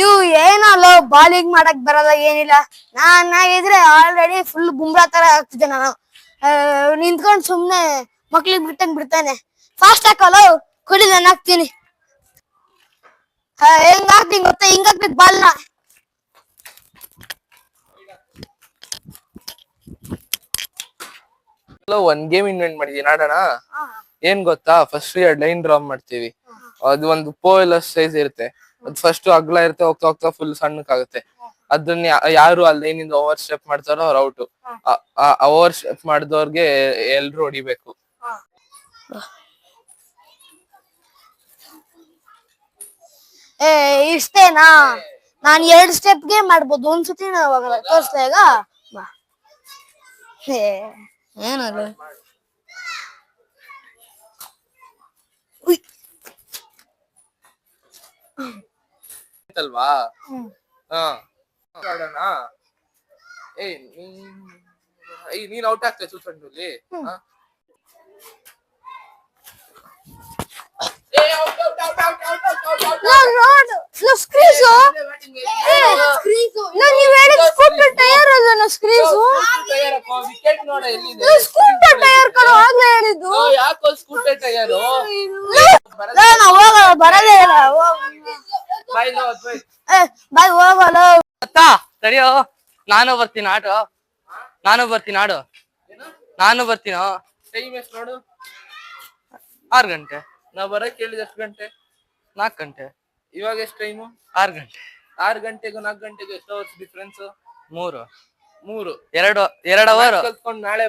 ಇವು ಏನಲ್ಲ ಬಾಲಿಂಗ್ ಮಾಡಕ್ ಬರಲ್ಲ ಏನಿಲ್ಲ. ನಾನಾಗಿದ್ರೆ ಆಲ್ರೆಡಿ ಫುಲ್ ಬುಮ್ರಾ ತರ ಆಗ್ತಿದ್ದೆ ನಾನು. ನಿಂತ್ಕೊಂಡ್ ಸುಮ್ನೆ ಮಕ್ಳಿಗೆ ಬಿಟ್ಟಂಗ್ ಬಿಡ್ತಾನೆ. ಫಾಸ್ಟ್ ಹಾಕಲ್ಲ ಕೊಡಿ ನಾನು ಹಾಕ್ತೀನಿ. ಹೆಂಗ್ ಹಾಕ್ತೀನಿ ಗೊತ್ತಾ? ಹಿಂಗ್ ಹಾಕ್ಬೇಕು ಬಾಲ್ನ. ಒಂದ್ ಗೇಮ್ ಇನ್ವೆಂಟ್ ಮಾಡಿದೀನಿ, ಆಡೋಣ? ಏನ್ ಗೊತ್ತಾ, ಫಸ್ಟ್ 2 ಲೈನ್ ಡ್ರಾ ಮಾಡ್ತೀವಿ. ಅದು ಒಂದು ಪೋಲ್ ಸೈಜ್ ಇರುತ್ತೆ. ಅದು ಫಸ್ಟ್ ಅಗ್ಲ ಇರುತ್ತೆ, ಹೋಗ್ತಾ ಹೋಗ್ತಾ ಫುಲ್ ಸಣ್ಣಕ್ಕಾಗುತ್ತೆ. ಅದನ್ನ ಯಾರು ಆ ಲೈನ್ ಇಂದ ಓವರ್ ಸ್ಟೆಪ್ ಮಾಡ್ತಾರೋ ಅವ್ರ ಔಟ್. ಓವರ್ ಸ್ಟೆಪ್ ಮಾಡಿದವ್ರಿಗೆ ಎಲ್ರು ಹೊಡಿಬೇಕು. ಇಷ್ಟೇನಾ? ನಾನ್ 2 ಸ್ಟೆಪ್ಗೆ ಮಾಡ್ಬೋದು. ಒಂದ್ಸತಿ ತೋರಿಸ್ತಾ ಈಗ. ಏನಲ್ಲ ಅಲ್ವಾ? ನೀನ್ ಔಟ್ ಆಗ್ತೇ ಸುಲ್ಸಂಡಲ್ಲಿ. ಬರದೇ ಇಲ್ಲ. ಬಾಯ್ ಹೋಗಲ್ಲ. ಸರಿಯೋ, ನಾನು ಬರ್ತೀನಿ ಆಟೋ. ನಾನು ಬರ್ತೀನೋ. ಟೈಮ್ ಎಷ್ಟು ನೋಡು? 6 ಗಂಟೆ. ನಾವ್ ಬರಕ್ ಕೇಳಿದ ಎಷ್ಟು ಗಂಟೆ? 4 ಗಂಟೆ. ಇವಾಗ ಎಷ್ಟು ಟೈಮು? 6 ಗಂಟೆ. 6 ಗಂಟೆಗೂ 4 ಗಂಟೆಗೂ ಎಷ್ಟು ಅವರ್ಸ್ ಡಿಫ್ರೆನ್ಸ್? 3. 2 ಅವರ್ ಕಲ್ತ್ಕೊಂಡು ನಾಳೆ